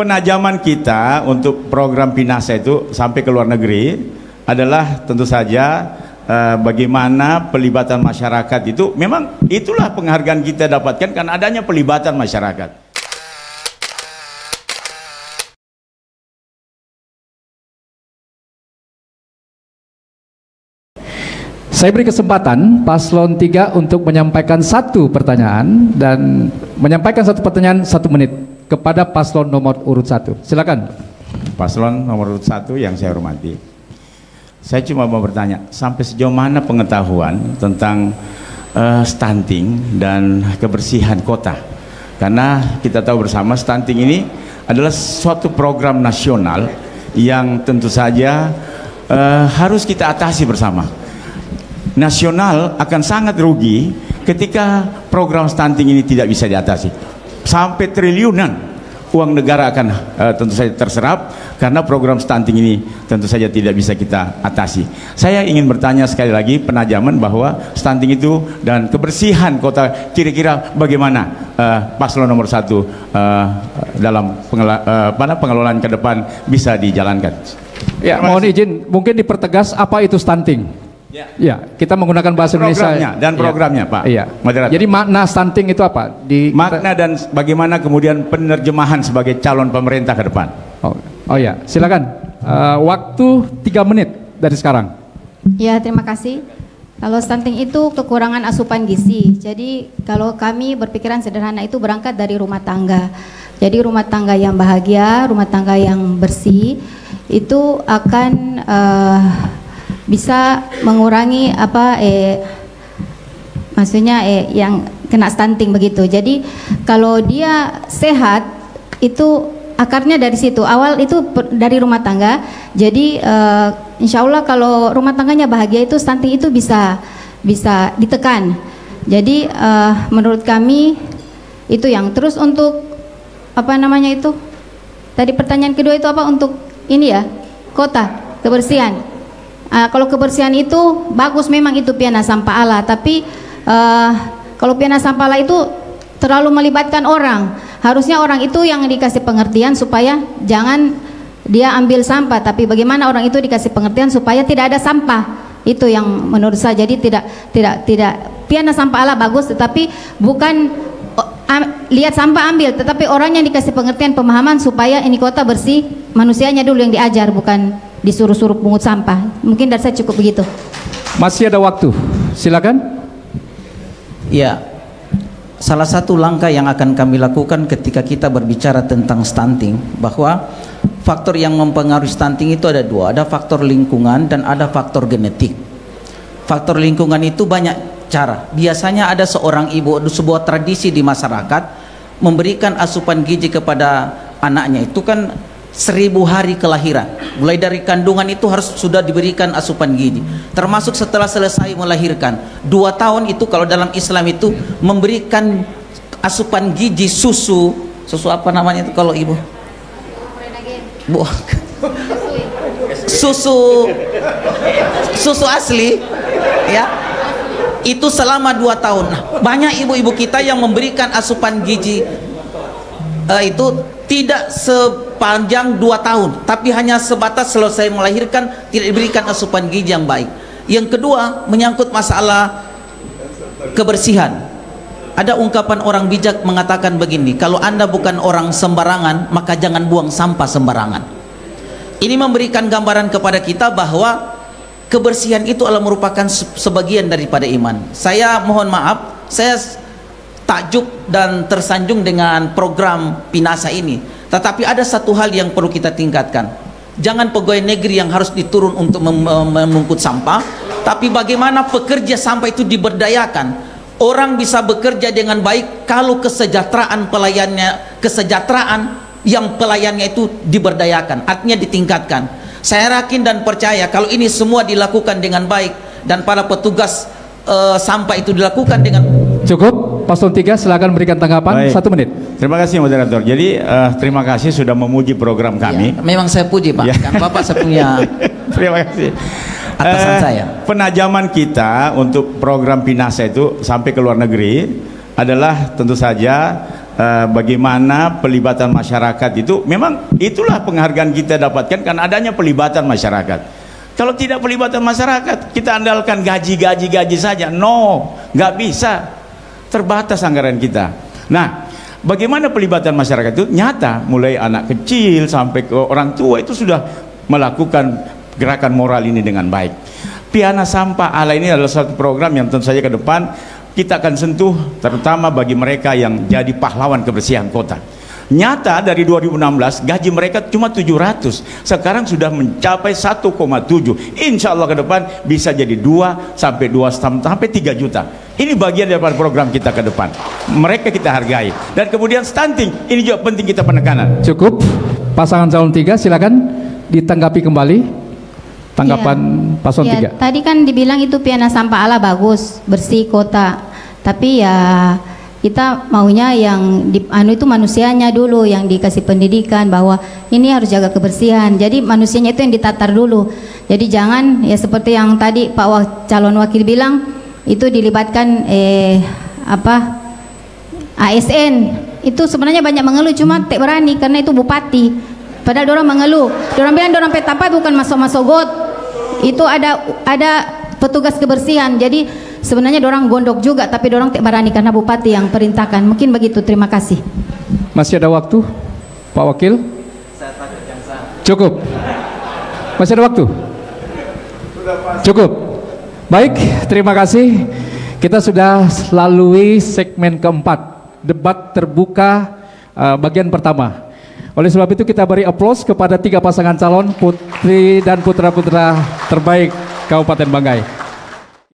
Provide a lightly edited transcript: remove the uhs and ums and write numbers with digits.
penajaman kita untuk program Pinasa itu sampai ke luar negeri adalah tentu saja bagaimana pelibatan masyarakat itu, memang itulah penghargaan kita dapatkan karena adanya pelibatan masyarakat. Saya beri kesempatan paslon 3 untuk menyampaikan satu pertanyaan dan menyampaikan satu pertanyaan 1 menit kepada paslon nomor urut 1. Silakan. Paslon nomor urut 1 yang saya hormati. Saya cuma mau bertanya, sampai sejauh mana pengetahuan tentang stunting dan kebersihan kota? Karena kita tahu bersama stunting ini adalah suatu program nasional yang tentu saja harus kita atasi bersama. Nasional akan sangat rugi ketika program stunting ini tidak bisa diatasi. Sampai triliunan uang negara akan tentu saja terserap karena program stunting ini tentu saja tidak bisa kita atasi. Saya ingin bertanya sekali lagi penajaman bahwa stunting itu dan kebersihan kota kira-kira bagaimana paslon nomor 1 dalam pengelolaan ke depan bisa dijalankan. Ya, mohon izin mungkin dipertegas apa itu stunting. Ya, kita menggunakan bahasa Indonesia dan programnya, Pak. Iya. Moderator. Jadi makna stunting itu apa? Makna dan bagaimana kemudian penerjemahan sebagai calon pemerintah ke depan. Oh ya, silakan. Waktu 3 menit dari sekarang. Ya, terima kasih. Kalau stunting itu kekurangan asupan gizi. Jadi kalau kami berpikiran sederhana itu berangkat dari rumah tangga. Jadi rumah tangga yang bahagia, rumah tangga yang bersih itu akan bisa mengurangi maksudnya yang kena stunting begitu. Jadi kalau dia sehat itu akarnya dari situ, awal itu dari rumah tangga. Jadi insya Allah kalau rumah tangganya bahagia itu stunting itu bisa ditekan. Jadi menurut kami itu yang terus untuk apa namanya itu tadi pertanyaan kedua itu apa untuk ini ya kota kebersihan. Kalau kebersihan itu bagus memang itu piana sampah Allah, tapi kalau piana sampah Allah itu terlalu melibatkan orang. Harusnya orang itu yang dikasih pengertian supaya jangan dia ambil sampah, tapi bagaimana orang itu dikasih pengertian supaya tidak ada sampah. Itu yang menurut saya. Jadi tidak piana sampah Allah bagus, tetapi bukan lihat sampah ambil, tetapi orang yang dikasih pengertian pemahaman supaya ini kota bersih, manusianya dulu yang diajar, bukan disuruh-suruh pungut sampah. Mungkin dari saya cukup begitu. Masih ada waktu, silakan. Ya, salah satu langkah yang akan kami lakukan ketika kita berbicara tentang stunting, bahwa faktor yang mempengaruhi stunting itu ada 2, ada faktor lingkungan dan ada faktor genetik. Faktor lingkungan itu banyak cara. Biasanya ada seorang ibu, sebuah tradisi di masyarakat memberikan asupan gizi kepada anaknya itu kan 1000 hari kelahiran. Mulai dari kandungan itu harus sudah diberikan asupan gizi, termasuk setelah selesai melahirkan 2 tahun itu kalau dalam Islam itu memberikan asupan gizi susu apa namanya itu kalau ibu susu asli ya, itu selama 2 tahun. Nah, banyak ibu-ibu kita yang memberikan asupan gizi itu tidak sepanjang 2 tahun, tapi hanya sebatas selesai melahirkan tidak diberikan asupan gizi yang baik. Yang kedua menyangkut masalah kebersihan. Ada ungkapan orang bijak mengatakan begini, kalau Anda bukan orang sembarangan maka jangan buang sampah sembarangan. Ini memberikan gambaran kepada kita bahwa kebersihan itu adalah merupakan sebagian daripada iman. Saya mohon maaf, saya takjub dan tersanjung dengan program Pinasa ini. Tetapi ada satu hal yang perlu kita tingkatkan. Jangan pegawai negeri yang harus diturun untuk mengangkut sampah, tapi bagaimana pekerja sampah itu diberdayakan. Orang bisa bekerja dengan baik kalau kesejahteraan yang pelayannya itu diberdayakan, artinya ditingkatkan. Saya yakin dan percaya kalau ini semua dilakukan dengan baik dan para petugas sampah itu dilakukan dengan cukup. Paslon 3 silakan berikan tanggapan. Baik. 1 menit. Terima kasih moderator. Jadi terima kasih sudah memuji program kami. Ya, memang saya puji Pak, kan Bapak saya punya terima kasih atasan saya. Penajaman kita untuk program Pinasa itu sampai ke luar negeri adalah tentu saja bagaimana pelibatan masyarakat itu, memang itulah penghargaan kita dapatkan karena adanya pelibatan masyarakat. Kalau tidak pelibatan masyarakat, kita andalkan gaji saja, no, nggak bisa, terbatas anggaran kita. Nah, bagaimana pelibatan masyarakat itu nyata, mulai anak kecil sampai ke orang tua itu sudah melakukan gerakan moral ini dengan baik. Piana Sampah Allah ini adalah satu program yang tentu saja ke depan kita akan sentuh, terutama bagi mereka yang jadi pahlawan kebersihan kota. Nyata dari 2016 gaji mereka cuma 700, sekarang sudah mencapai 1,7. Insya Allah ke depan bisa jadi 2 sampai 3 juta. Ini bagian daripada program kita ke depan. Mereka kita hargai. Dan kemudian stunting, ini juga penting kita penekanan. Cukup. Pasangan calon 3 silakan ditanggapi kembali. Tanggapan paslon 3. Tadi kan dibilang itu Piana Sampah Allah bagus, bersih kota. Tapi ya kita maunya yang itu manusianya dulu yang dikasih pendidikan bahwa ini harus jaga kebersihan. Jadi manusianya itu yang ditatar dulu. Jadi jangan ya seperti yang tadi Pak calon wakil bilang itu dilibatkan ASN. Itu sebenarnya banyak mengeluh, cuma tak berani karena itu bupati. Padahal orang mengeluh, orang bilang orang petapa bukan masuk-masuk got. Itu ada petugas kebersihan. Jadi sebenarnya orang gondok juga, tapi orang tak berani karena bupati yang perintahkan. Mungkin begitu. Terima kasih. Masih ada waktu, Pak Wakil? Cukup. Masih ada waktu? Cukup. Baik, terima kasih. Kita sudah lalui segmen keempat, debat terbuka bagian pertama. Oleh sebab itu kita beri aplaus kepada 3 pasangan calon putri dan putra-putra terbaik Kabupaten Banggai.